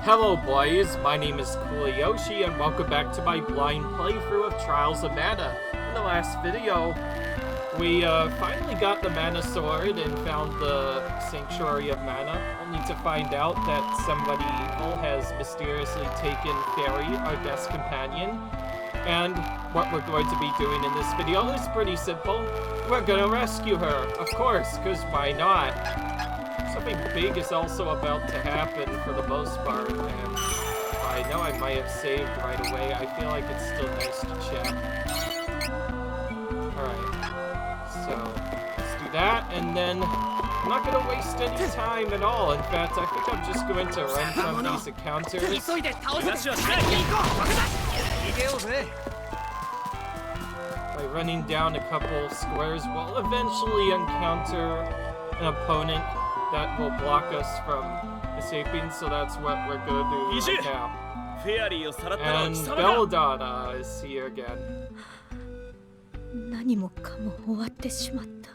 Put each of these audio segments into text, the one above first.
Hello boys, my name is Yoshi and welcome back to my blind playthrough of Trials of Mana. In the last video, we finally got the Mana Sword and found the Sanctuary of Mana, only to find out that somebody evil has mysteriously taken Faerie, our best companion. And what we're going to be doing in this video is pretty simple. We're gonna rescue her, of course, because why not? Something big is also about to happen for the most part, and I know I might have saved right away. I feel like it's still nice to check. Alright, so let's do that, and then I'm not going to waste any time at all. In fact, I think I'm just going to run from these encounters. By running down a couple squares, we'll eventually encounter an opponent that will block us from escaping, so that's what we're gonna do right now. And Belladonna is here again. 何もかも終わってしまった。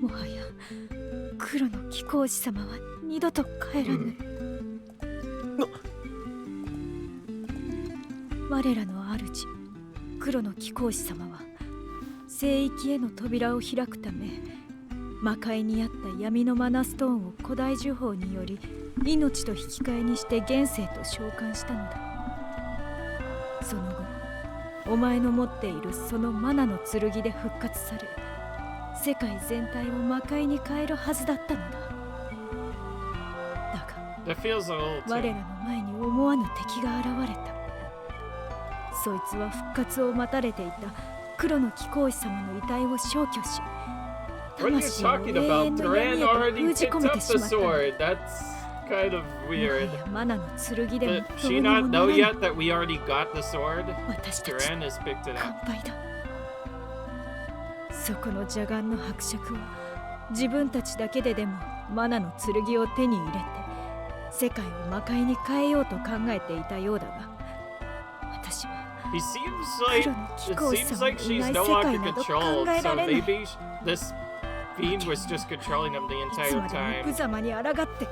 もはや黒の貴公子様は二度と帰らぬ。我らの主、黒の貴公子様は聖域への扉を開くため、魔界にあった闇のマナストーンを古代呪法により命と引き換えにして現世と召喚したのだ。その後、お前の持っているそのマナの剣で復活され、世界全体を魔界に変えるはずだったのだ。だが、我らの前に思わぬ敵が現れた。そいつは復活を待たれていた黒の貴公子様の遺体を消去し、 What are you talking about? Duran already picked up the sword. That's kind of weird. But she not know yet that we already got the sword? Duran has picked it up. そこの邪眼の伯爵は自分たちだけででもマナの剣を手に入れて世界を魔界に変えようと考えていたようだが、私は It seems like she's no longer controlled, so maybe this Fiend was just controlling him the entire time. 無様に抗って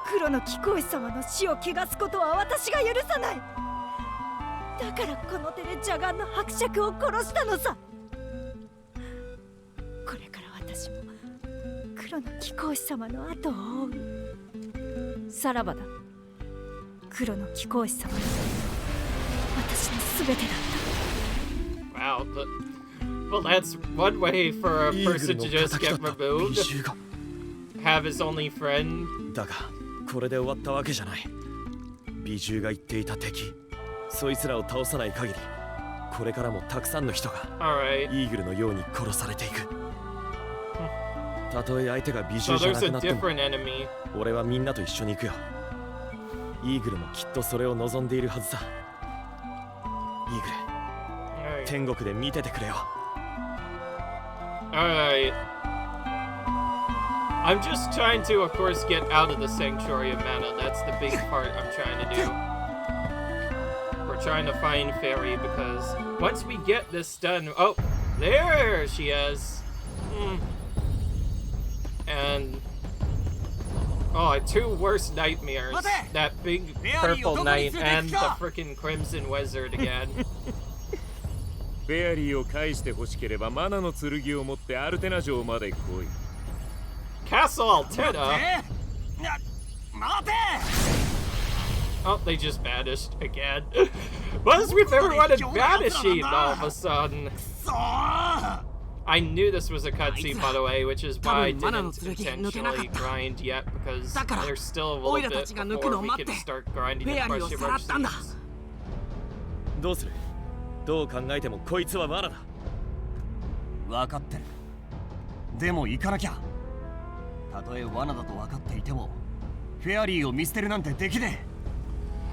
黒の貴公子様の死を汚すことは私が許さない。だからこの手で邪眼の伯爵を殺したのさ。これから私も黒の貴公子様の後を追う。さらばだ。黒の貴公子様は私のすべてだった。 Wow, well, that's one way for a person to just get removed. Have his only friend. だが、これで終わったわけじゃない。美獣が言っていた敵、そいつらを倒さない限り、これからもたくさんの人がイーグルのように殺されていく。たとえ相手が美獣じゃなくなっても、俺はみんなと一緒に行くよ。イーグルもきっとそれを望んでいるはずさ。イーグル、天国で見ててくれよ。 Alright. I'm just trying to, of course, get out of the Sanctuary of Mana. That's the big part I'm trying to do. We're trying to find Faerie because once we get this done... Oh, there she is. And... Oh, two worst nightmares. That big purple knight and the frickin' Crimson Wizard again. フェアリーを返して欲しければマナの剣を持ってアルテナ城まで来い。 Castle Altena? Oh, they just vanished again. What is with everyone vanishing all of a sudden? I knew this was a cutscene, by the way, which is why I didn't intentionally grind yet, because there's still a little bit before we can start grinding the question mark scenes. どうする？どう考えてもこいつは罠だ。分かってる。でも行かなきゃ。たとえ罠だと分かっていても、フェアリーを見捨てるなんてできね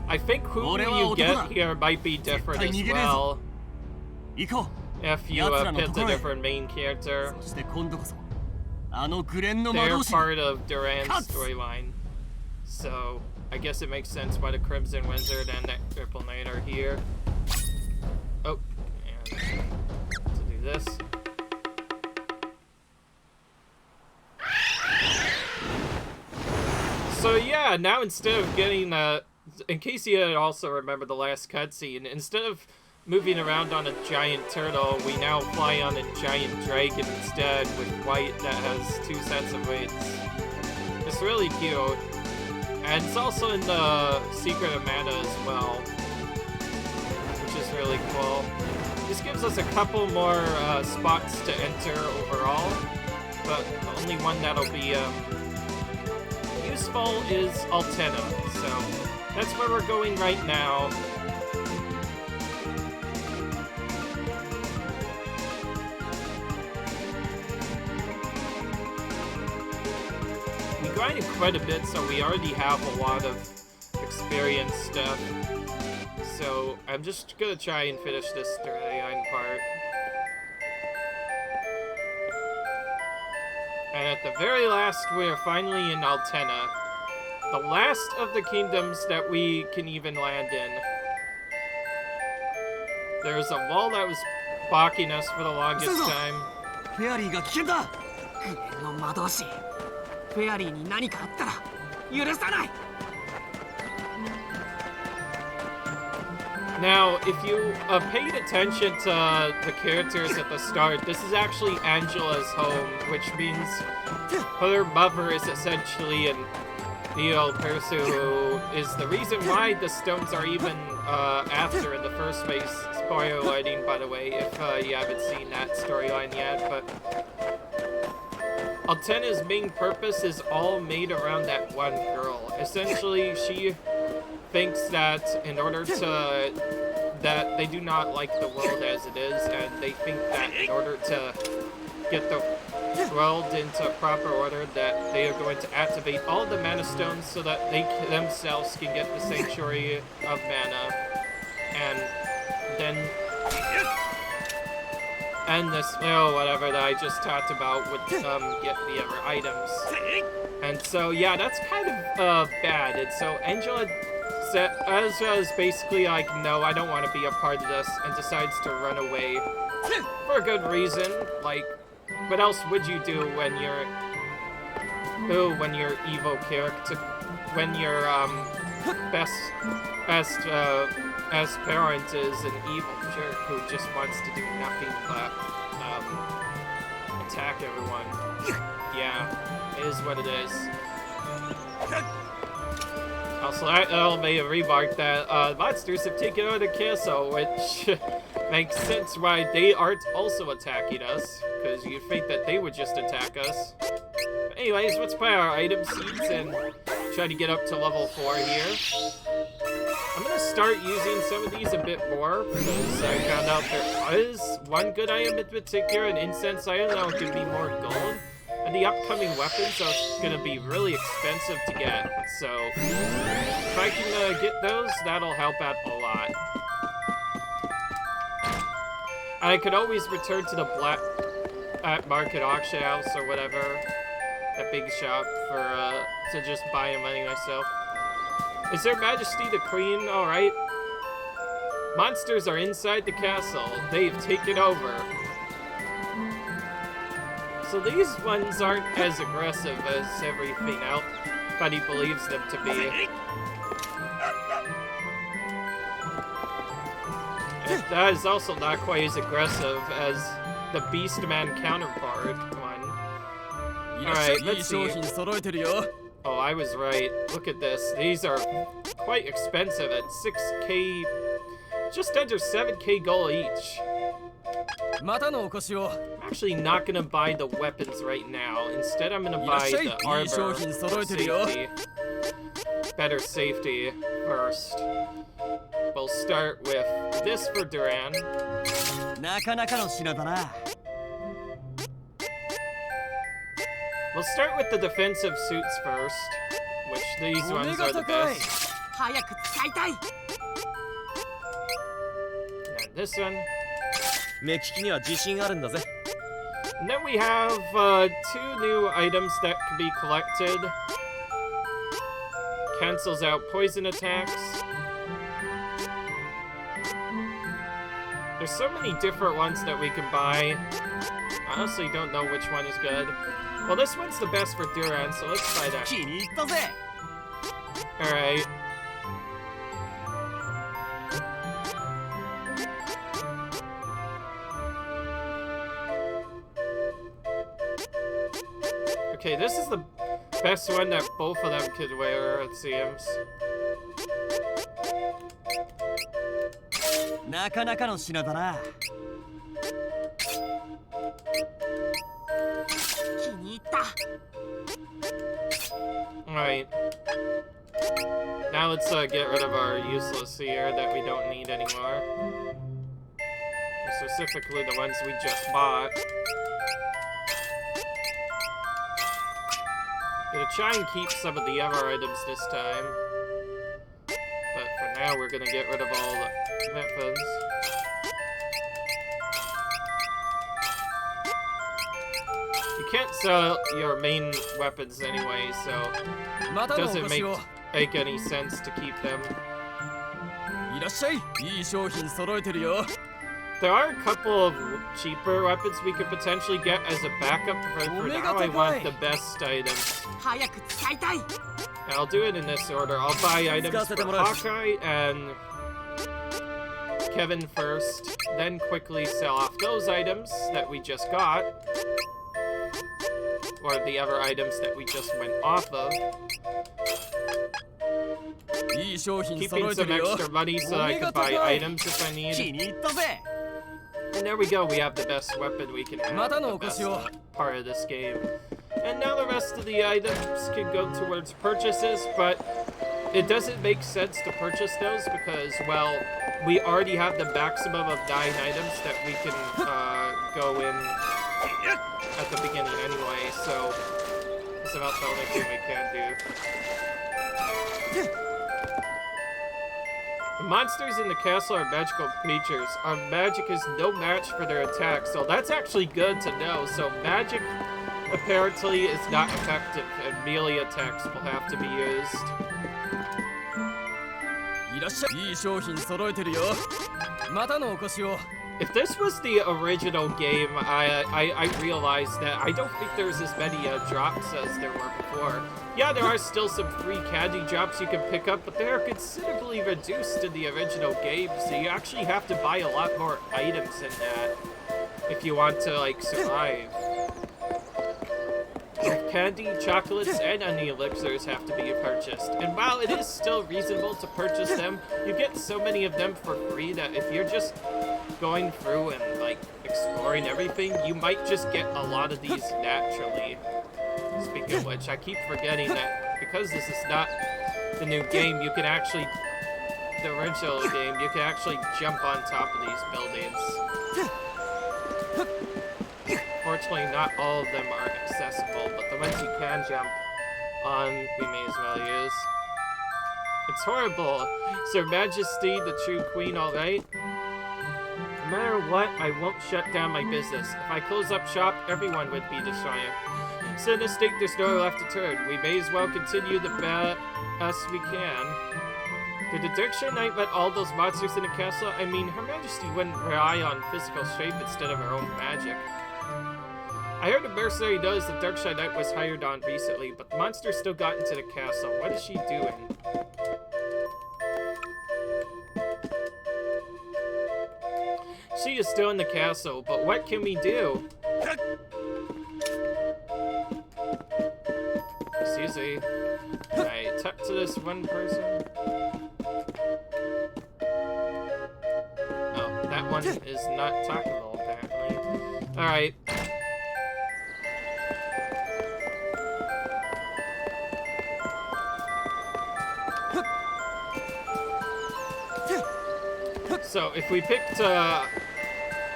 え。 I think who you get here might be different as well. 行こう。 If you picked a different main character. そして今度こそあのグレンの魔 They're 導士。 part of Duran's storyline. So I guess it makes sense why the Crimson Wizard and the Purple Knight are here. Oh, and to do this. So yeah, yeah, now instead of getting in case you didn't also remember the last cutscene, instead of moving around on a giant turtle, we now fly on a giant dragon instead with white that has 2 sets of wings. It's really cute. And it's also in the Secret of Mana as well, which is really cool. This gives us a couple more spots to enter overall, but the only one that'll be useful is Altena, so that's where we're going right now. We grinded quite a bit, so we already have a lot of experience stuff. So I'm just gonna try and finish this storyline part. And at the very last, we're finally in Altena. The last of the kingdoms that we can even land in. There's a wall that was blocking us for the longest time. Faerie が危険だ。グレンの魔導士。フェアリーに何かあったら許さない。 Now, if you paid attention to the characters at the start, this is actually Angela's home, which means her mother is essentially an evil person who is the reason why the stones are even after in the first place. Spoiler lighting, by the way, if you haven't seen that storyline yet, but Altena's main purpose is all made around that one girl. Essentially, she thinks that in order to that they do not like the world as it is, and they think that in order to get the world into proper order, that they are going to activate all the mana stones so that they themselves can get the sanctuary of mana, and then end this whatever that I just talked about would get the other items. And so yeah, that's kind of bad. And so Angela is basically like, no, I don't want to be a part of this, and decides to run away for a good reason. Like, what else would you do when you're evil character, when your best as parent is an evil jerk who just wants to do nothing but attack everyone? Yeah, it is what it is. Also, I made a remark that monsters have taken over the castle, which makes sense why they aren't also attacking us, because you'd think that they would just attack us. But anyways, let's buy our item seeds and try to get up to level 4 here. I'm gonna start using some of these a bit more, because I found out there is one good item in particular, an incense item that will give me more gold. And the upcoming weapons are going to be really expensive to get, so if I can get those, that'll help out a lot. I could always return to the black market auction house or whatever, that big shop, for to just buy money myself. Is Her Majesty the Queen? Alright. Monsters are inside the castle. They've taken over. So these ones aren't as aggressive as everything else, but he believes them to be. And that is also not quite as aggressive as the Beastman counterpart one. Alright, let's see. Oh, I was right. Look at this. These are quite expensive at 6k, just under 7k gold each. I'm actually not gonna buy the weapons right now. Instead, I'm gonna buy the armor for safety. Better safety first. We'll start with this for Duran. We'll start with the defensive suits first, which these ones are the best. And this one. And then we have 2 new items that can be collected. Cancels out poison attacks. There's so many different ones that we can buy. I honestly don't know which one is good. Well, this one's the best for Duran, so let's try that. Alright. Okay, this is the best one that both of them could wear, it seems. なかなかの品だな。気に入った。Alright. Now let's get rid of our useless here that we don't need anymore. Specifically the ones we just bought. Gonna try and keep some of the other items this time. But for now we're gonna get rid of all the weapons. You can't sell your main weapons anyway, so it doesn't make any sense to keep them. There are a couple of cheaper weapons we could potentially get as a backup, but for now I want the best items. And I'll do it in this order. I'll buy items for Hawkeye and Kevin first, then quickly sell off those items that we just got. Or the other items that we just went off of. Keeping some extra money so I can buy items if I need. And there we go, we have the best weapon we can have, the best part of this game. And now the rest of the items can go towards purchases, but it doesn't make sense to purchase those because, well, we already have the maximum of 9 items that we can go in at the beginning anyway, so it's about the only thing we can do. The monsters in the castle are magical creatures. Our magic is no match for their attacks, so that's actually good to know. So magic apparently is not effective, and melee attacks will have to be used. If this was the original game, I realized that I don't think there's as many drops as there were before. Yeah, there are still some free candy drops you can pick up, but they're considerably reduced in the original game, so you actually have to buy a lot more items in that if you want to, like, survive. Candy, chocolates, and any elixirs have to be purchased. And while it is still reasonable to purchase them, you get so many of them for free that if you're just going through and, like, exploring everything, you might just get a lot of these naturally. Speaking of which, I keep forgetting that because this is not the new game, you can actually, the original game, you can actually jump on top of these buildings. Fortunately, not all of them are accessible, but the ones you can jump on, we may as well use. It's horrible. Sir Majesty, the true queen, alright? No matter what, I won't shut down my business. If I close up shop, everyone would be destroyed. So in this state, there's nowhere left to turn. We may as well continue the best we can. Did the Darkshire Knight let all those monsters in the castle? I mean, Her Majesty wouldn't rely on physical strength instead of her own magic. I heard a mercenary knows the Darkshire Knight was hired on recently, but the monster still got into the castle. What is she doing? She is still in the castle, but what can we do? Excuse me. Can I talk to this one person? Oh, that one is not talkable, apparently. Alright. So, if we picked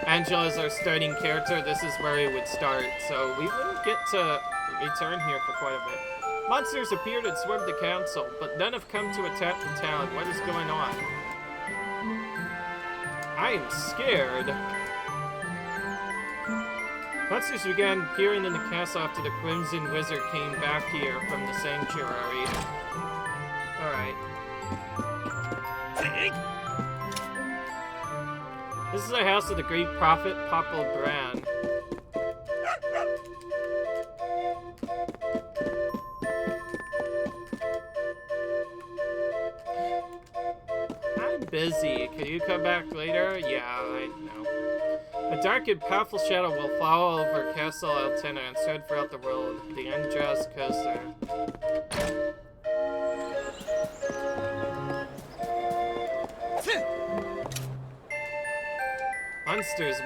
Angela as our starting character, this is where we would start. So, we wouldn't get to return here for quite a bit. Monsters appeared and swarmed the council, but none have come to attack the town. What is going on? I am scared. Monsters began appearing in the castle after the Crimson Wizard came back here from the sanctuary. Alright. This is the house of the great prophet, Popple Bran. busy. Can you come back later? Yeah, I know. A dark and powerful shadow will follow over Castle Altena and spread throughout the world. The end draws closer.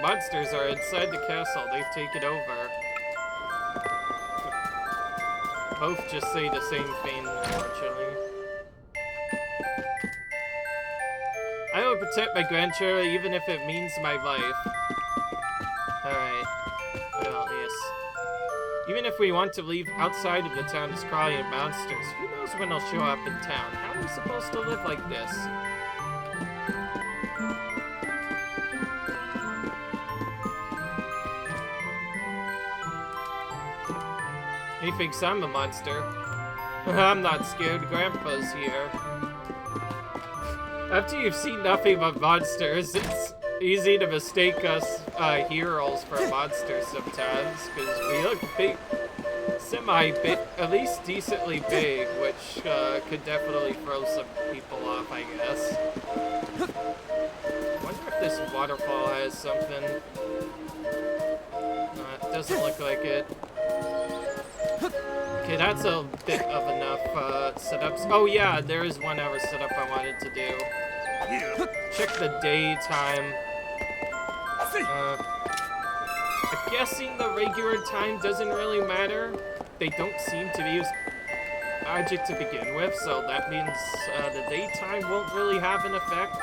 Monsters are inside the castle. They've taken over. Both just say the same thing, unfortunately. I will protect my grandchildren even if it means my life. Alright. Well, yes. Even if we want to leave outside of the town to crawling monsters, who knows when they'll show up in town? How are we supposed to live like this? He thinks I'm a monster. I'm not scared, Grandpa's here. After you've seen nothing but monsters, it's easy to mistake us heroes for monsters sometimes, because we look big, semi-big, at least decently big, which could definitely throw some people off, I guess. I wonder if this waterfall has something. It doesn't look like it. Okay, that's a bit of enough setups. Oh yeah, there is one other setup I wanted to do. Check the daytime. I'm guessing the regular time doesn't really matter. They don't seem to be object to begin with, so that means the daytime won't really have an effect.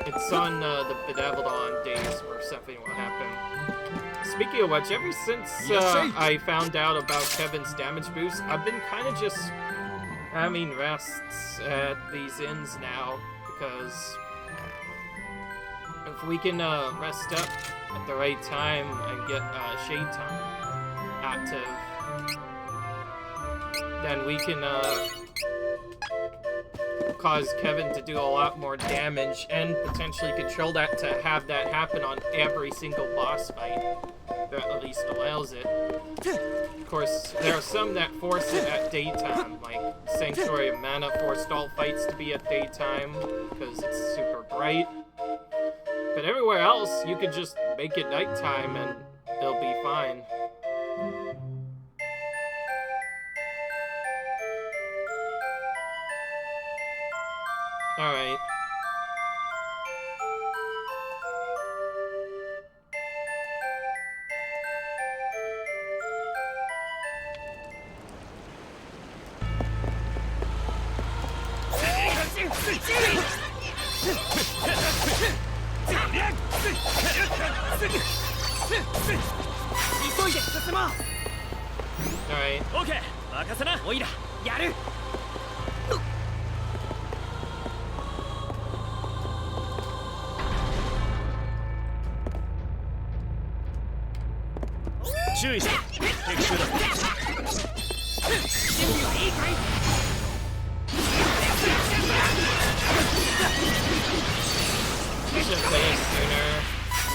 It's on the Benevolon days where something will happen. Speaking of which, ever since I found out about Kevin's damage boost, I've been kind of just having rests at these inns now, because if we can rest up at the right time and get Shade Time active, then we can cause Kevin to do a lot more damage and potentially control that to have that happen on every single boss fight. That at least allows it. Of course, there are some that force it at daytime, like Sanctuary of Mana forced all fights to be at daytime because it's super bright. But everywhere else, you could just make it nighttime and it'll be fine. Alright. Alright. Okay, 任せな、オイラ、やる。注意して、敵襲だ。準備はいいかい？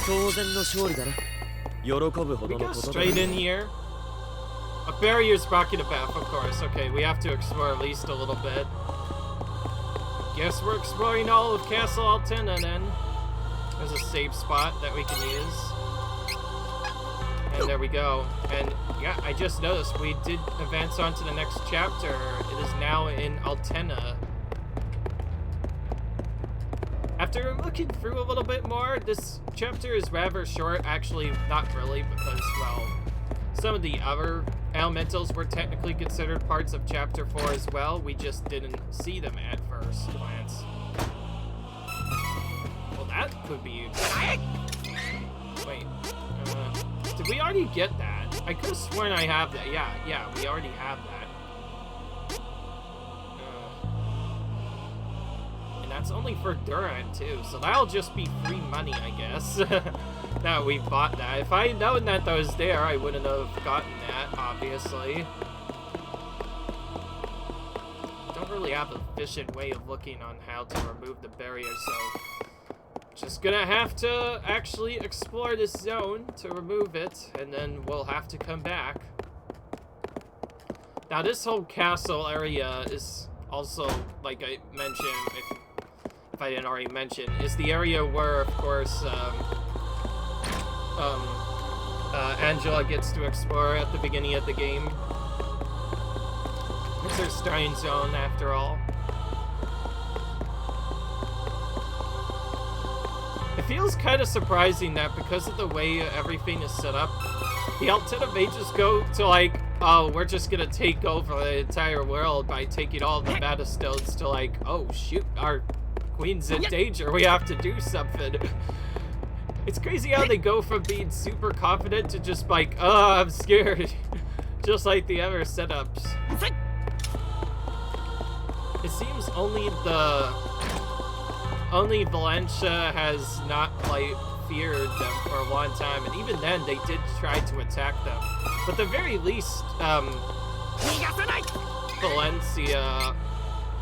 当然の勝利だな。喜ぶほどのことだ。 Straight in here. A barrier's blocking the path, of course. Okay, we have to explore at least a little bit. Guess we're exploring all of Castle Altena then. There's a safe spot that we can use. And there we go. And yeah, I just noticed we did advance on to the next chapter. It is now in Altena. After looking through a little bit more, this chapter is rather short. Actually, not really, because, well, some of the other elementals were technically considered parts of Chapter 4 as well. We just didn't see them at first glance. Well, that could be... Wait. Did we already get that? I could have sworn I have that. Yeah, we already have that. And that's only for Durant, too. So that'll just be free money, I guess. Now we bought that. If I had known that was there, I wouldn't have gotten that, obviously. Don't really have an efficient way of looking on how to remove the barrier, so... Just gonna have to actually explore this zone to remove it, and then we'll have to come back. Now this whole castle area is also, like I mentioned, if I didn't already mention, is the area where, of course, Angela gets to explore at the beginning of the game. It's her starting zone, after all. It feels kind of surprising that because of the way everything is set up, the Altena may just go to like, oh, we're just gonna take over the entire world by taking all the mana stones to like, oh shoot, our queen's in danger, we have to do something. It's crazy how they go from being super confident to just like, oh, I'm scared. Just like the other setups. It seems only Valencia has not like feared them for a long time, and even then they did try to attack them. But at the very least,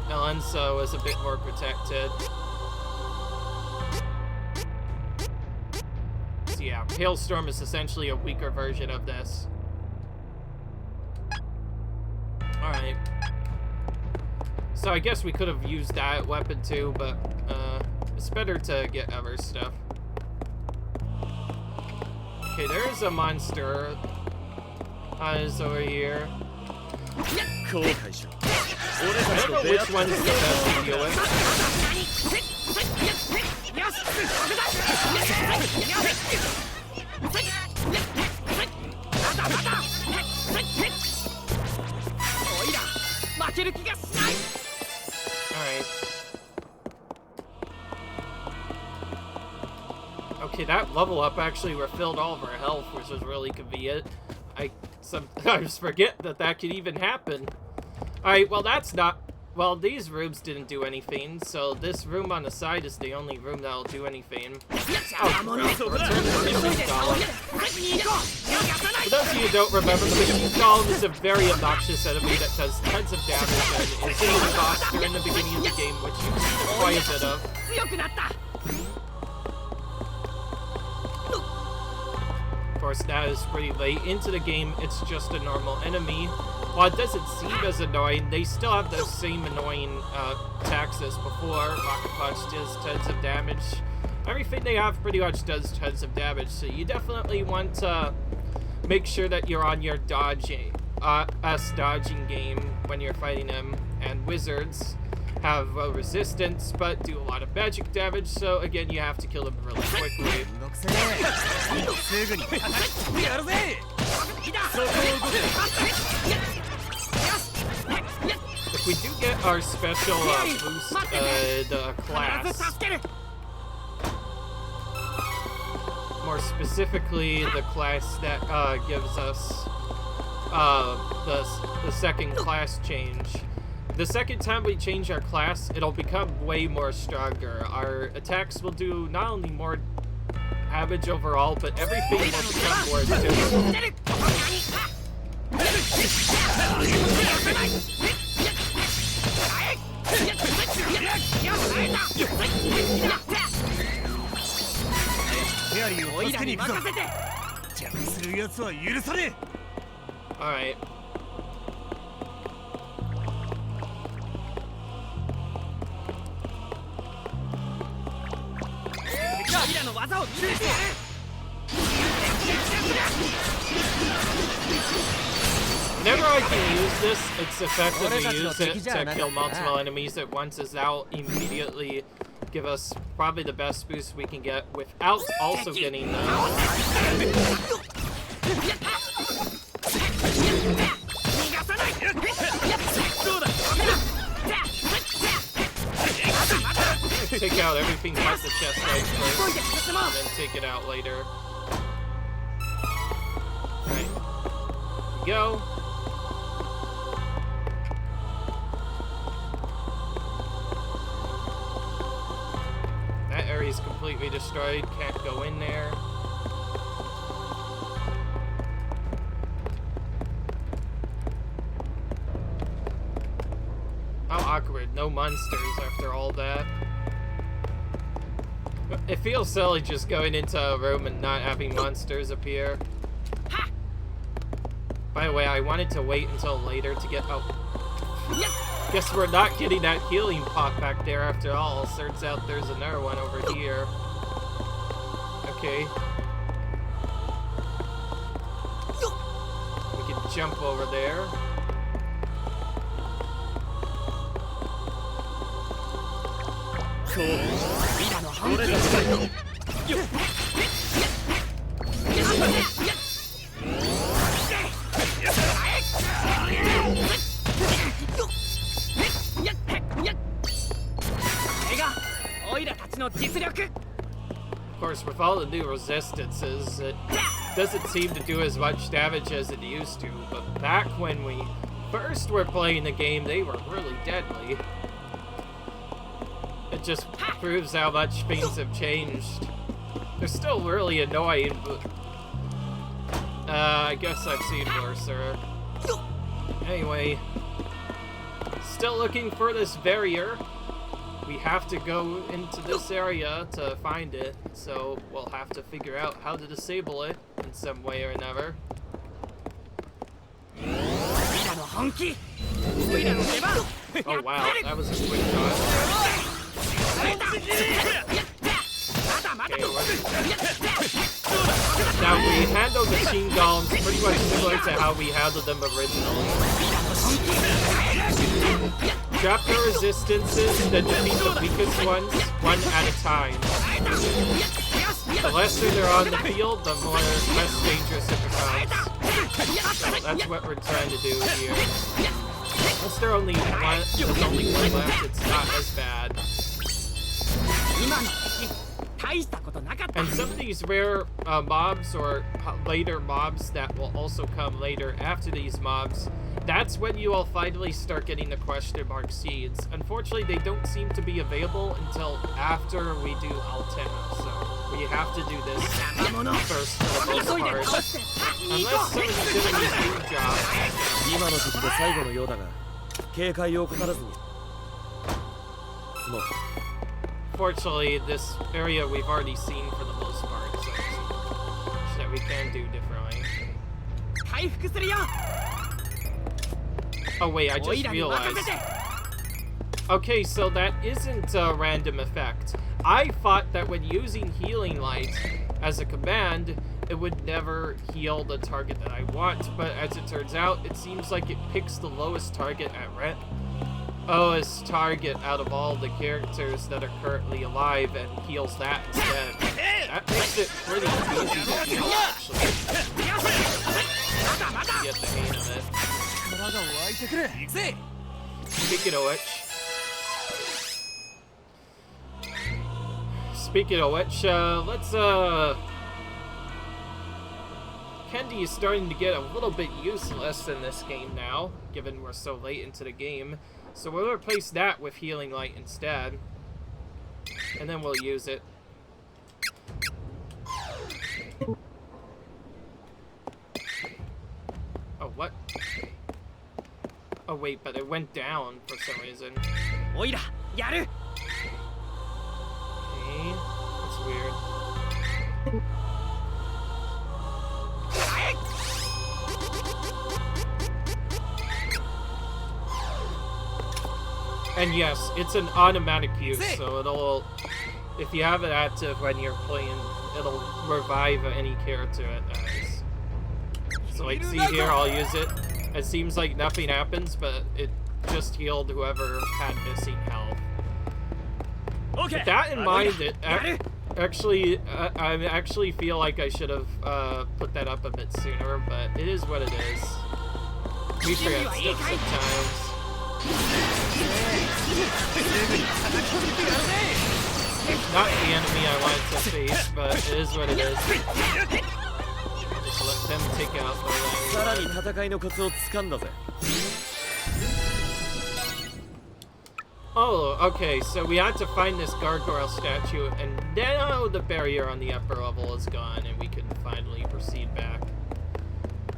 Valencia was a bit more protected. So yeah, Hailstorm is essentially a weaker version of this. Alright. So I guess we could have used that weapon too, but it's better to get other stuff. Okay, there's a monster. Is over here. I don't know which one's the best to deal with. Alright. Okay, that level up actually refilled all of our health, which was really convenient. I sometimes forget that that could even happen. Alright, well that's not... Well, these rooms didn't do anything, so this room on the side is the only room that'll do anything. Oh, return the machine golem. For those of you who don't remember, the machine golem is a very obnoxious enemy that does tons of damage and is a boss during the beginning of the game, which you see quite a bit of. Of course, now is pretty late into the game, it's just a normal enemy. While it doesn't seem as annoying, they still have those same annoying attacks as before. Rocket Punch does tons of damage. Everything they have pretty much does tons of damage, so you definitely want to make sure that you're on your dodging game when you're fighting them. And wizards have resistance, but do a lot of magic damage, so again, you have to kill them really quickly. If we do get our special boost, the class, more specifically the class that gives us the second class change. The second time we change our class, it'll become way more stronger. Our attacks will do not only more damage overall, but everything will become more efficient. Alright. Whenever I can use this, it's effective to use it to kill multiple enemies at once, as that'll immediately give us probably the best boost we can get without also getting take out everything past the chest right first, and then take it out later. Alright. Here we go. That area is completely destroyed, can't go in there. How awkward, no monsters after all that. It feels silly just going into a room and not having monsters appear. By the way, I wanted to wait until later to get... Oh. Guess we're not getting that healing pot back there after all. Turns out there's another one over here. Okay. We can jump over there. Of course, with all the new resistances, it doesn't seem to do as much damage as it used to, but back when we first were playing the game, they were really deadly. It just proves how much things have changed. They're still really annoying, but I guess I've seen worse. Anyway, still looking for this barrier. We have to go into this area to find it, so we'll have to figure out how to disable it in some way or another. Oh wow, that was a quick shot. Now we handle machine golems pretty much similar to how we handled them originally. Drop the resistances, then defeat the weakest ones, one at a time. The lesser they're on the field, the less dangerous it becomes. So that's what we're trying to do here. Once there's only one left, it's not as bad. And some of these rare mobs or later mobs that will also come later after these mobs, that's when you will finally start getting the question mark seeds. Unfortunately, they don't seem to be available until after we do Altena, so we have to do this first for the most part. Unless someone's doing a new job. Fortunately, this area we've already seen for the most part, so that we can do differently. Oh wait, I just realized. Okay, so that isn't a random effect. I thought that when using Healing Light as a command, it would never heal the target that I want, but as it turns out, it seems like it picks the lowest target at lowest target out of all the characters that are currently alive and heals that instead. That makes it pretty easy to heal, actually. Get the hang of it. Speaking of which, let's, Kendi is starting to get a little bit useless in this game now, given we're so late into the game. So we'll replace that with Healing Light instead. And then we'll use it. Oh, what? Oh, wait, but it went down for some reason. Okay, that's weird. And yes, it's an automatic use, so it'll, if you have it active when you're playing, it'll revive any character it has. So like, see here, I'll use it. It seems like nothing happens, but it just healed whoever had missing health. With that in mind, it actually, I actually feel like I should have put that up a bit sooner, but it is what it is. We forget stuff sometimes. Not the enemy I wanted to face, but it is what it is. Just let them take out the Oh, okay, so we had to find this gargoyle statue, and now the barrier on the upper level is gone, and we can finally proceed back.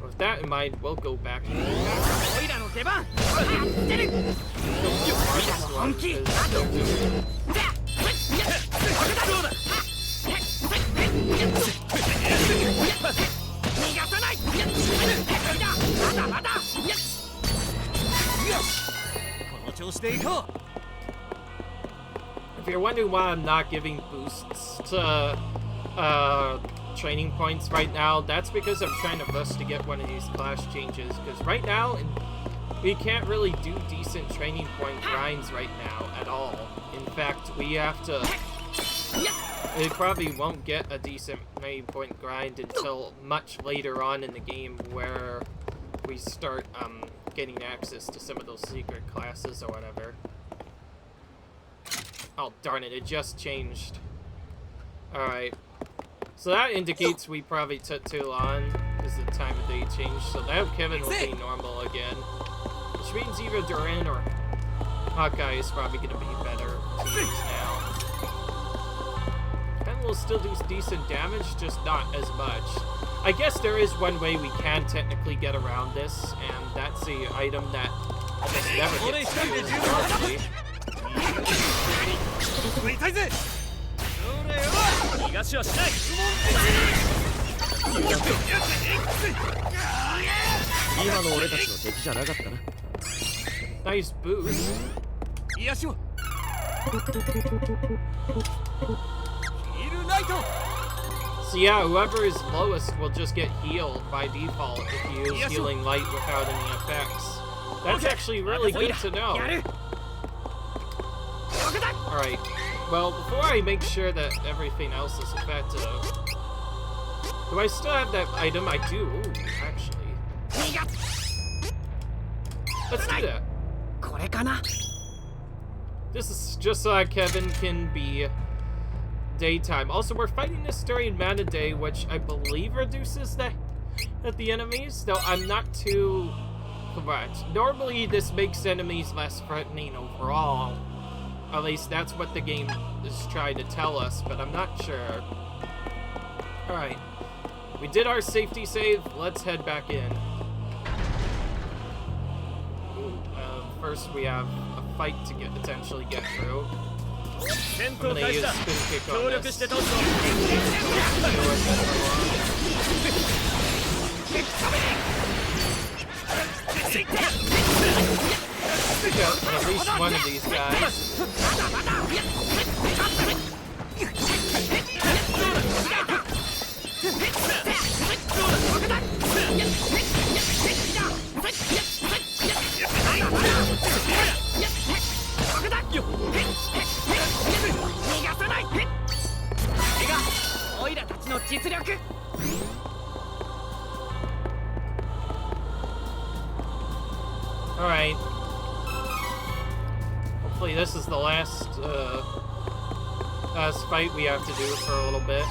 With that in mind, we'll go back and go back. If you're wondering why I'm not giving boosts to training points right now, that's because I'm trying to rush to get one of these class changes, because right now we can't really do decent training point grinds right now at all. In fact, we have to... We probably won't get a decent training point grind until much later on in the game, where we start getting access to some of those secret classes or whatever. Oh, darn it, it just changed. Alright. So that indicates we probably took too long, because the time of day changed. So now Kevin will be normal again. Which means either Duran or Hawkeye is probably going to be better to use now. Kevin will still do decent damage, just not as much. I guess there is one way we can technically get around this, and that's the item that just never gets used, probably. Nice boost. So yeah, whoever is lowest will just get healed by default if you use healing light without any effects. That's actually really good to know. Alright, well, before I make sure that everything else is effective, do I still have that item? I do, actually. Let's do that. This is just so that Kevin can be daytime. Also, we're fighting this during Mana Day, which I believe reduces the enemies, though I'm not too correct. Normally, this makes enemies less threatening overall. At least that's what the game is trying to tell us, but I'm not sure. Alright. We did our safety save. Let's head back in. Ooh, first, we have a fight to potentially get through. I'm gonna use spin kick on this. Pick up at least one of these guys. Alright. Hopefully this is the last fight we have to do for a little bit.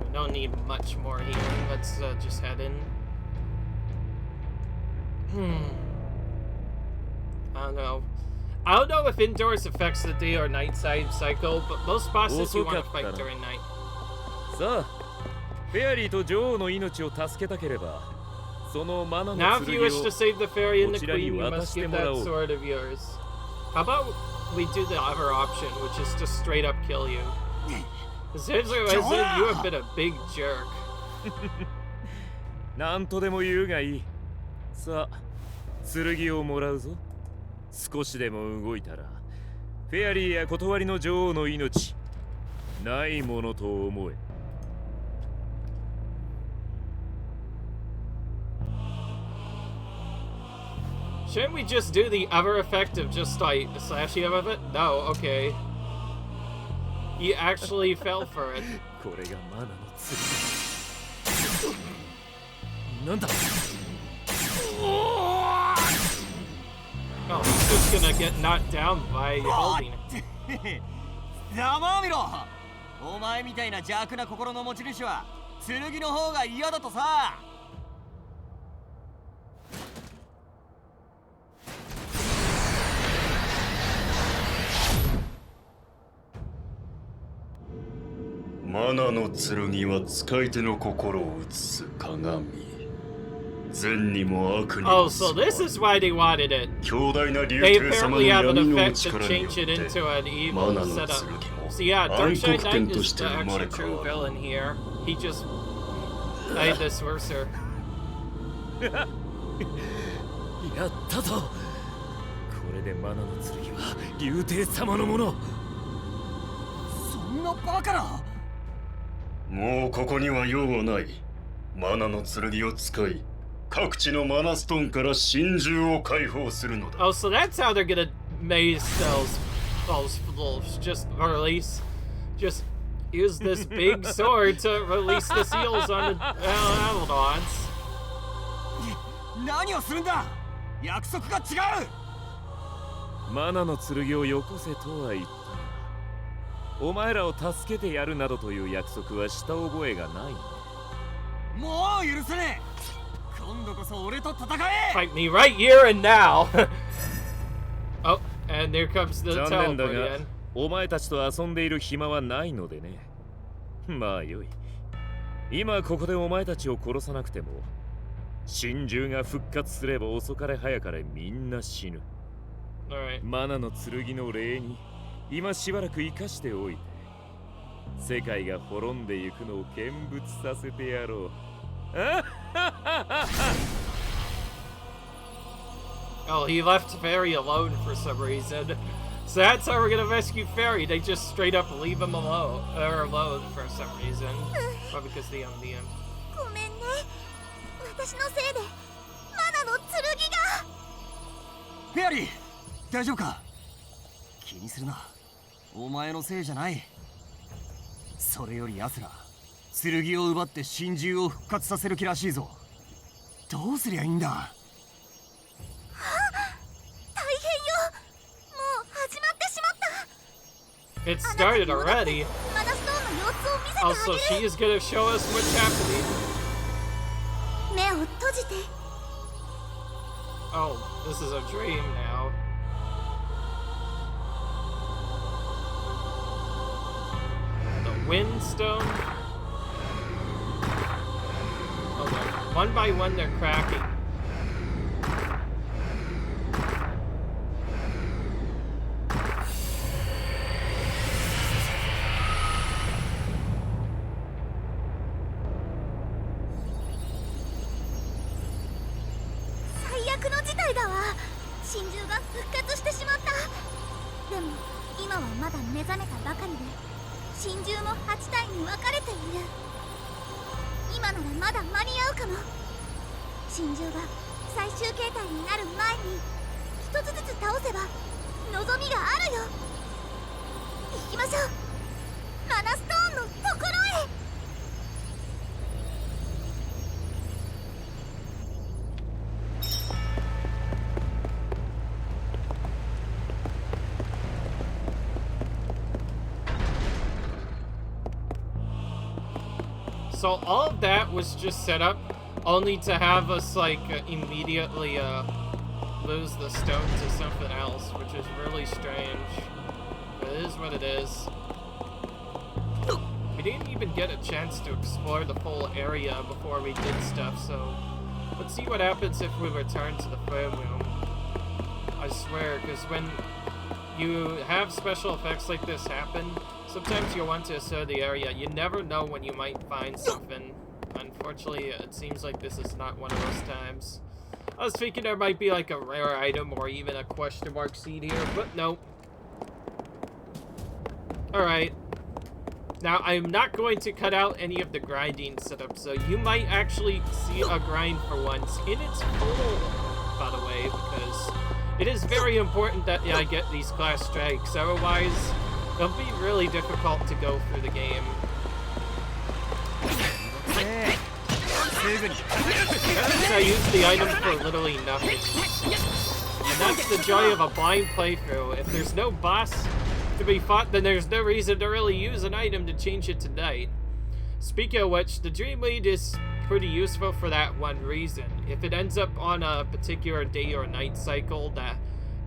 We don't need much more healing. Let's just head in. I don't know if indoors affects the day or night side cycle, but most bosses you want to fight during night. Now, if you wish to save the fairy and the queen, you must give that sword of yours. How about we do the other option, which is just straight up kill you? Since you have been a big jerk. なんとでも言うがいい。さあ、剣をもらうぞ。少しでも動いたら、フェアリーや断りの女王の命、ないものと思え。Shouldn't we just do the other effect of just like slashing him with it? No, okay. He actually fell for it. これがマナの剣。なんだ? Oh, he's just gonna get knocked down by holding it. ざまあみろ。お前みたいな邪悪な心の持ち主は剣の方が嫌だとさ。マナの剣は使い手の心を映す鏡。善にも悪にも。 Oh, so this is why they wanted it. They apparently have an effect to change it into an evil setup. So yeah, Darkshine Knight is the actual true villain here. He just Hey, this Mercer. やったぞ。これでマナの剣は竜帝様のもの。そんなバカな。もうここには用はない。マナの剣を使い、各地のマナストーンから真珠を解放するのだ。Oh, so that's how they're gonna maze those just release. Just use this big sword to release the seals on the Avalons. 何をするんだ。約束が違う。マナの剣をよこせとは言ったが、お前らを助けてやるなどという約束はした覚えがない。もう許せねえ。今度こそ俺と戦え。 Fight me right here and now. Oh, and there comes the 残念だ teleport が again. お前たちと遊んでいる暇はないのでね。まあよい。今ここでお前たちを殺さなくても、真珠が復活すれば遅かれ早かれみんな死ぬ。Alright. マナの剣の礼に今しばらく生かしておいて、世界が滅んでゆくのを見物させてやろう。Oh, he left Faerie alone for some reason. So that's how we're gonna rescue Faerie. They just straight up leave him alone for some reason. Probably because the ごめんね。私のせいでマナの剣が。フェアリー、大丈夫か。気にするな。お前のせいじゃない。それより奴ら剣を奪って真珠を復活させる気らしいぞ。どうすりゃいいんだ。大変よ。もう始まってしまった。 It started already. マナストーンの様子を見せてあ Also, げ she る。 is gonna show us what's happening. 目を閉じて。 Oh, this is a dream now. The Windstone. Oh, no. One by one, they're cracking. So all of that was just set up only to have us like immediately lose the stone to something else, which is really strange. But it is what it is. We didn't even get a chance to explore the full area before we did stuff, so let's see what happens if we return to the frame room. I swear, because when you have special effects like this happen, sometimes you want to assert the area. You never know when you might find something. Unfortunately, it seems like this is not one of those times. I was thinking there might be like a rare item or even a question mark seed here, but nope. Alright. Now, I'm not going to cut out any of the grinding setup, so you might actually see a grind for once in its full, by the way, because it is very important that I get these class strikes, otherwise it'll be really difficult to go through the game. I use the item for literally nothing. And that's the joy of a blind playthrough. If there's no boss to be fought, then there's no reason to really use an item to change it to night. Speaking of which, the Dream Lead is pretty useful for that one reason. If it ends up on a particular day or night cycle that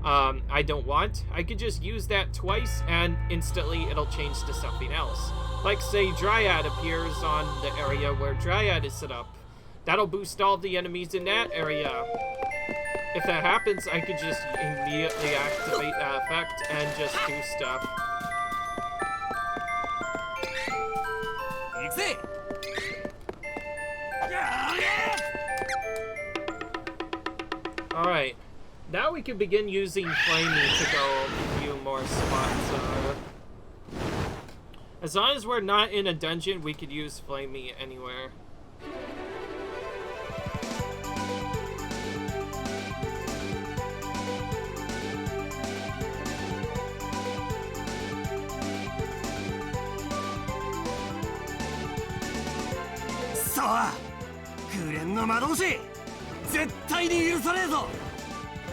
I don't want, I could just use that twice and instantly it'll change to something else. Like say Dryad appears on the area where Dryad is set up. That'll boost all the enemies in that area. If that happens, I could just immediately activate that effect and just do stuff. Alright. Now we can begin using Flamey to go a few more spots. As long as we're not in a dungeon, we could use Flamey anywhere.さあ、紅蓮の魔導士、絶対に許さねえぞ。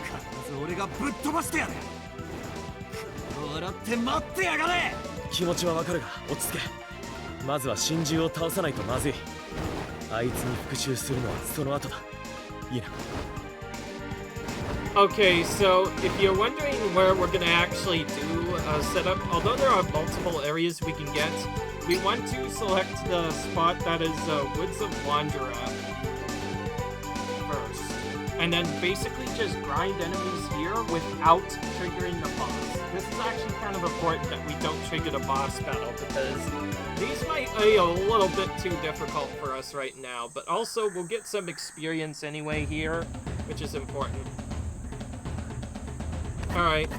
必ず俺がぶっ飛ばしてやる。顔洗って待ってやがれ。気持ちはわかるが落ち着け。まずは真珠を倒さないとまずい。あいつに復讐するのはその後だ。いいな。Okay, so if you're wondering where we're gonna actually do a setup, although there are multiple areas we can get, we want to select the spot that is Woods of Wanderer first. And then basically just grind enemies here without triggering the boss. This is actually kind of important that we don't trigger the boss battle because these might be a little bit too difficult for us right now. But also, we'll get some experience anyway here, which is important. Alright.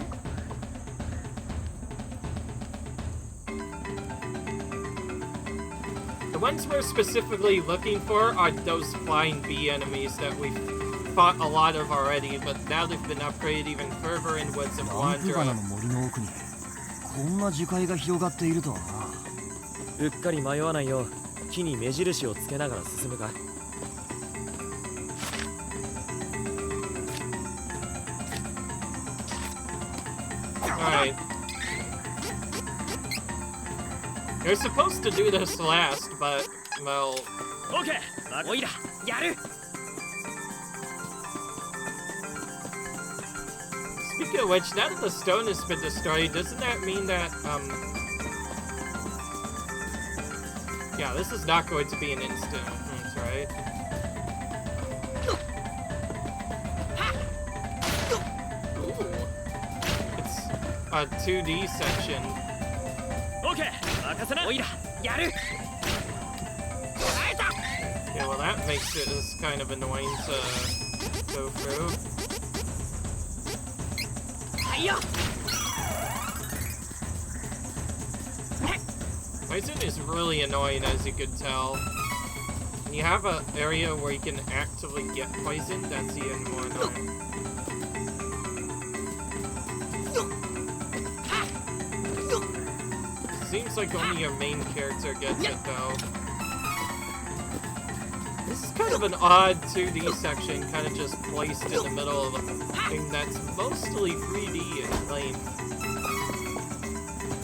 The ones we're specifically looking for are those flying bee enemies that we've fought a lot of already, but now they've been upgraded even further in Woods of Wanderer. こんな樹海が広がっているとはな。うっかり迷わないよう木に目印をつけながら進むか。Alright. You're supposed to do this last, but, well... Okay! おいら、やる! Speaking of which, now that the stone has been destroyed, doesn't that mean that, yeah, this is not going to be an instant, right? A 2D section. Okay, yeah, well that makes it as kind of annoying to go through. Poison is really annoying, as you could tell. When you have an area where you can actively get poisoned, that's even more annoying. Seems like only your main character gets it, though. This is kind of an odd 2D section, kind of just placed in the middle of a thing that's mostly 3D and lame.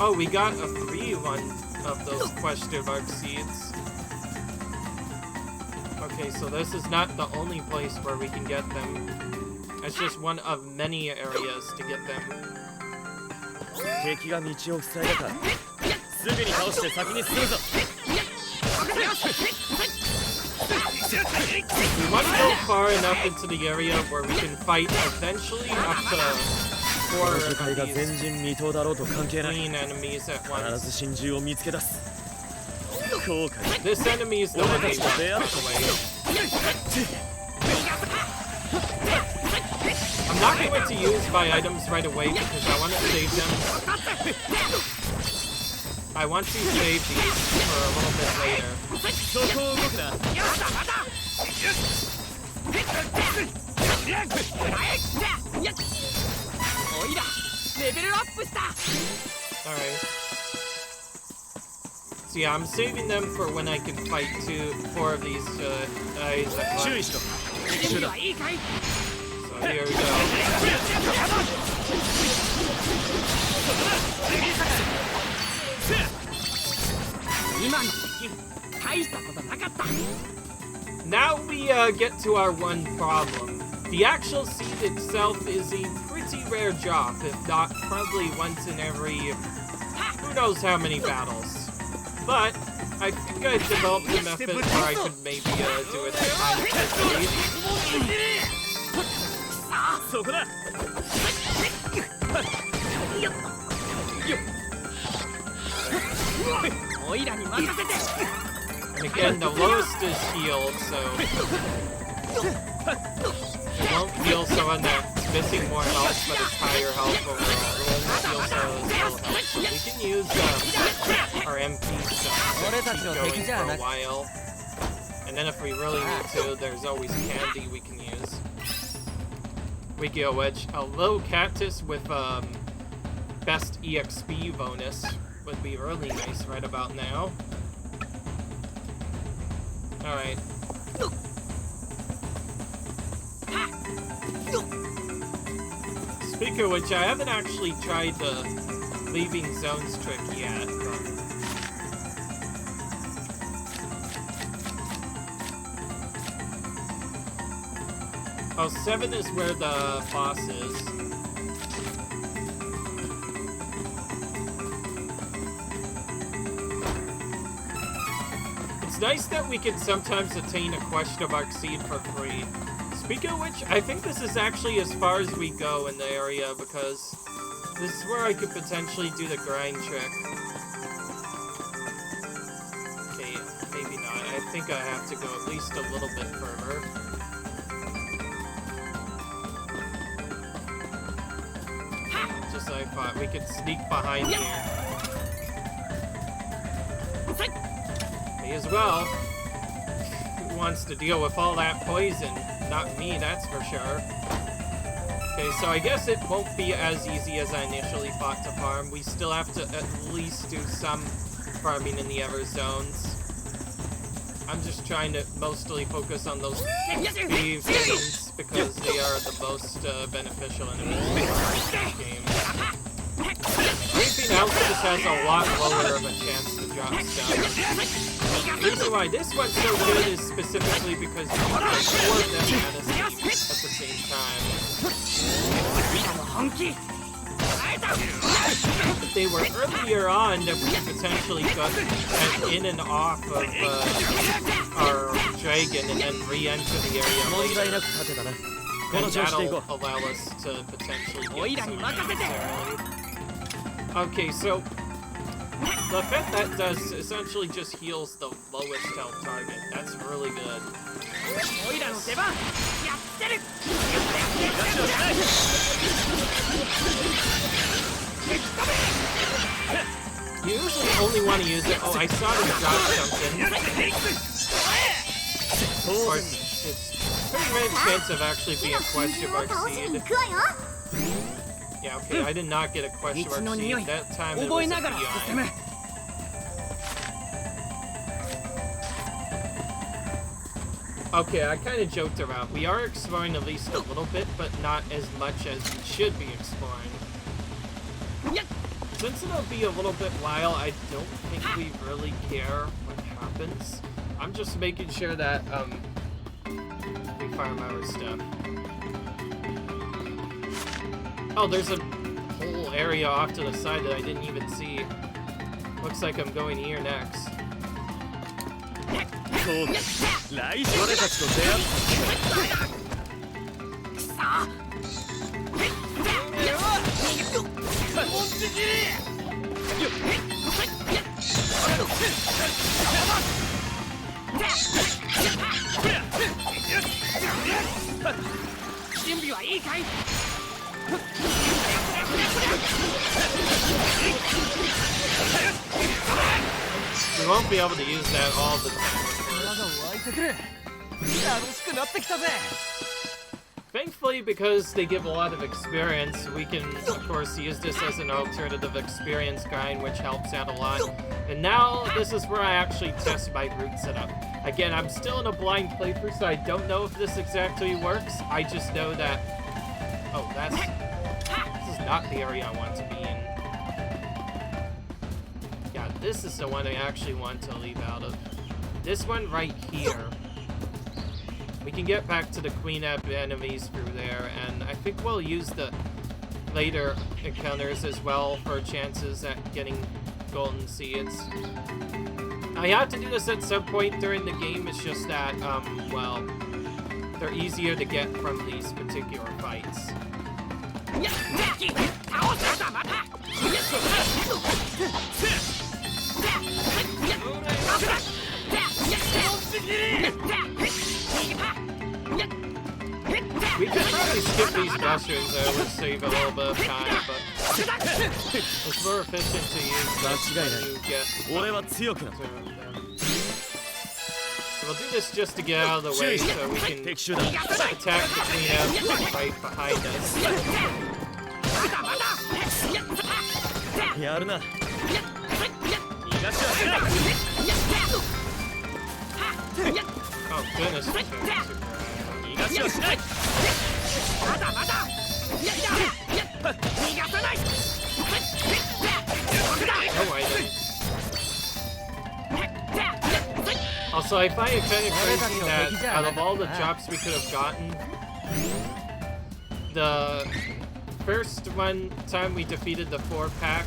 Oh, we got a free one of those question mark seeds. Okay, so this is not the only place where we can get them. It's just one of many areas to get them. 敵が道を塞いだかすぐに倒して先に進むぞ We want to go far enough into the area where we can fight eventually up to 4 of these green enemies at once. This enemy is the one they want away. I'm not going to use my items right away because I want to save them. I want to save these for a little bit later. Alright. So yeah, I'm saving them for when I can fight 4 of these guys at once. So here we go. Now we get to our one problem. The actual seed itself is a pretty rare drop, if not probably once in every who knows how many battles. But I think I've developed a method where I could maybe do it kind of quickly. And again, the lowest is healed, so it won't feel heal someone that's missing more health, but it's higher health overall. We'll heal someone with low health. So we can use our MP stuff to keep going for a while. And then if we really need to, there's always candy we can use. Wiki Wedge. A little cactus with best EXP bonus would be really nice right about now. Alright. Speaking of which, I haven't actually tried the leaving zones trick yet. Oh, 7 is where the boss is. It's nice that we can sometimes attain a question mark seed for free. Speaking of which, I think this is actually as far as we go in the area, because this is where I could potentially do the grind trick. Okay, maybe not. I think I have to go at least a little bit further. Just like I thought, we could sneak behind here. Me as well. Who wants to deal with all that poison? Not me, that's for sure. Okay, so I guess it won't be as easy as I initially thought to farm. We still have to at least do some farming in the other zones. I'm just trying to mostly focus on those thieves enemies because they are the most beneficial enemies in this game. Everything else just has a lot lower of a chance to drop stuff. The reason why this one's so good is specifically because you can get 4 of them at the same time. If they were earlier on, then we potentially got in and off of our dragon and then re-enter the area later. And that'll allow us to potentially get some necessarily. Okay, so the effect that does essentially just heals the lowest health target. That's really good. You usually only want to use it. Oh, I saw him drop something. Or it's pretty good chance of actually being a question mark seed. Yeah, okay, I did not get a question mark seed. That time it was a PI. Okay, I kind of joked around. We are exploring at least a little bit, but not as much as we should be exploring. Since it'll be a little bit while, I don't think we really care what happens. I'm just making sure that, we farm our stuff. Oh, there's a whole area off to the side that I didn't even see. Looks like I'm going here next. We won't be able to use that all the time, of course. Thankfully, because they give a lot of experience, we can, of course, use this as an alternative experience grind, which helps out a lot. And now, this is where I actually test my route setup. Again, I'm still in a blind playthrough, so I don't know if this exactly works. I just know that... Oh, this is not the area I want to be in. Yeah, this is the one I actually want to leave out of. This one right here. We can get back to the Queen App enemies through there, and I think we'll use the later encounters as well for chances at getting golden seeds. I have to do this at some point during the game, it's just that, well, they're easier to get from these particular fights. We could probably skip these mushrooms, that would save a little bit of time, but it's more efficient to use this when you get to them. So we'll do this just to get out of the way so we can attack the cleanup right behind us. Oh goodness. No, I didn't. Also, I find it kind of crazy that out of all the drops we could have gotten, the first one time we defeated the 4-pack,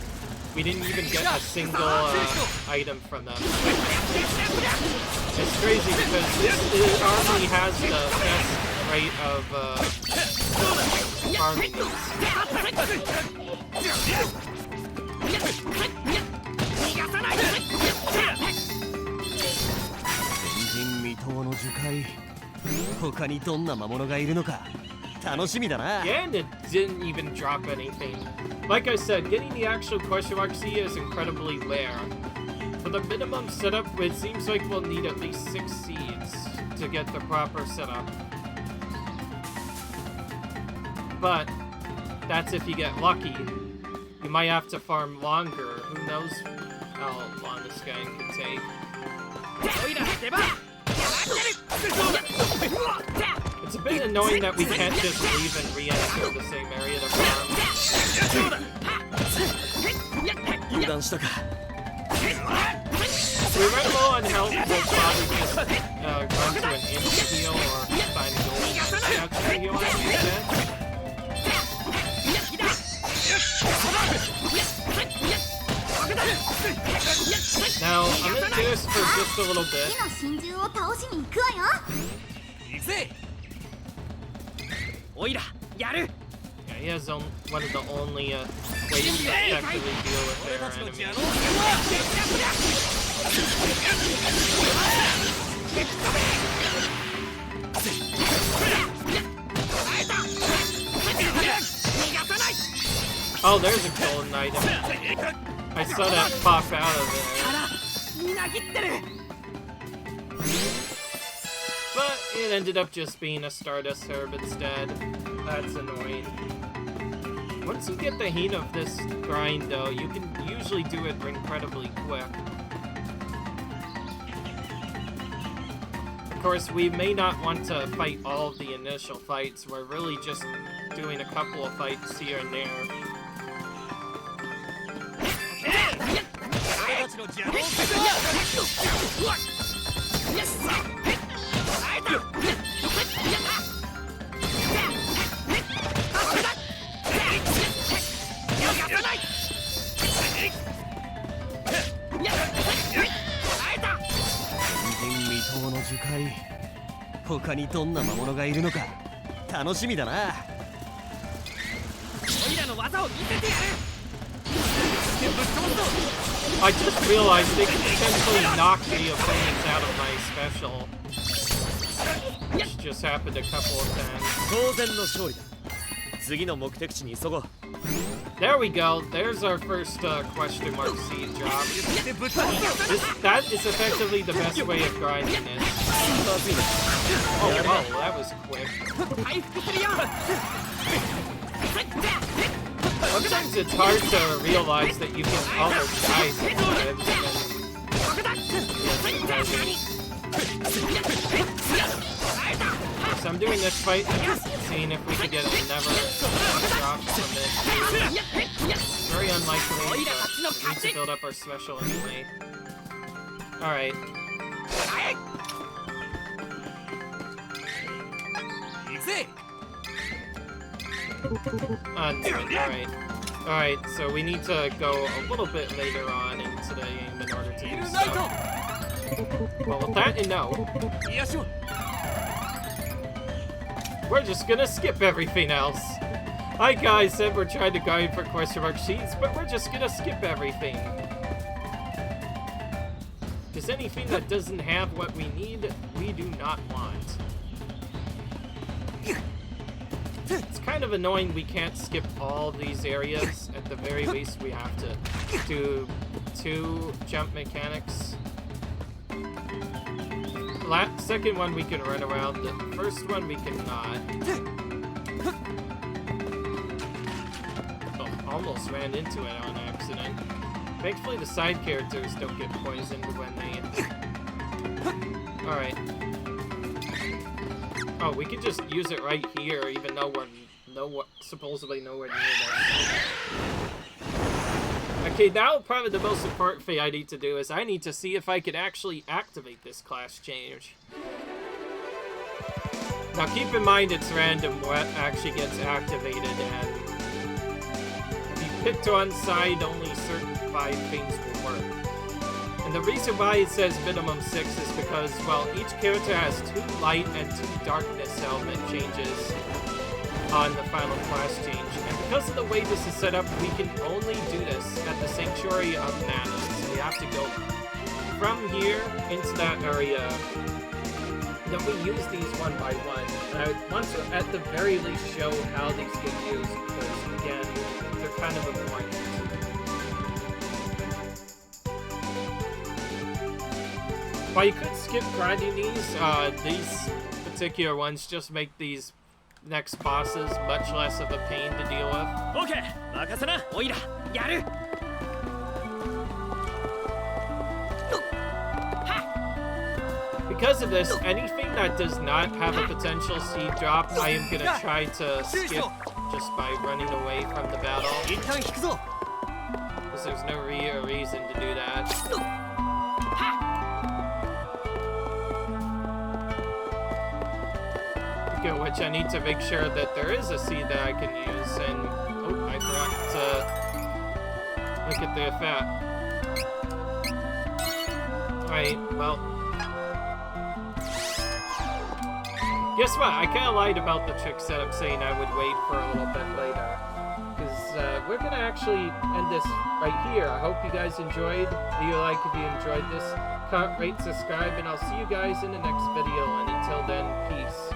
we didn't even get a single item from them. It's crazy because this army has the best rate of farming these. And it didn't even drop anything. Like I said, getting the actual question mark C is incredibly rare. For the minimum setup, it seems like we'll need at least 6 seeds to get the proper setup. But that's if you get lucky. You might have to farm longer. Who knows how long this guy can take. It's a bit annoying that we can't just leave and re-enter the same area to farm. If we run low on health, we'll probably just run to an insta-heal or find a golden to heal on instead. Now, I'm gonna do this for just a little bit. Yeah, he has one of the only ways to effectively deal with their enemies. Oh, there's a golden item. I saw that pop out of there. But it ended up just being a Stardust herb instead. That's annoying. Once you get the hang of this grind, though, you can usually do it incredibly quick. Of course, we may not want to fight all of the initial fights. We're really just doing a couple of fights here and there. I just realized they can potentially knock the opponents out of my special, which just happened a couple of times. There we go. There's our first question mark seed job. That is effectively the best way of grinding it. Oh, wow, that was quick. Sometimes it's hard to realize that you can almost die sometimes. So I'm doing this fight, seeing if we can get another drop from it. Very unlikely, but we need to build up our special anyway. Alright. Alright. Alright, so we need to go a little bit later on into the game in order to do so. Well, with that and no. We're just gonna skip everything else. Like I said, we're trying to guide for question mark sheets, but we're just gonna skip everything. Because anything that doesn't have what we need, we do not want. kind of annoying we can't skip all of these areas. At the very least, we have to do 2 jump mechanics. Second one we can run around, the first one we cannot. Oh, almost ran into it on accident. Thankfully the side characters don't get poisoned when they... Alright. Oh, we could just use it right here, even though we're supposedly nowhere near this. Okay, now probably the most important thing I need to do is I need to see if I can actually activate this class change. Now keep in mind it's random what actually gets activated, and if you picked one side, only certain 5 things will work. And the reason why it says minimum 6 is because, well, each character has 2 light and 2 darkness element changes on the final class change. And because of the way this is set up, we can only do this at the Sanctuary of Mana. So we have to go from here into that area. Then we use these one by one. And I want to, at the very least, show how these get used, because, again, they're kind of important. While you could skip grinding these particular ones just make these next bosses much less of a pain to deal with. Okay, 任せな、おいら、やる。Because of this, anything that does not have a potential seed drop, I am gonna try to skip just by running away from the battle. Because there's no real reason to do that. Which I need to make sure that there is a seed that I can use, and oh, I forgot to look at the effect. Alright, well. Guess what? I kind of lied about the trick setup saying I would wait for a little bit later. Because we're going to actually end this right here. I hope you guys enjoyed. Leave a like if you enjoyed this. Comment, rate, subscribe, and I'll see you guys in the next video. And until then, peace.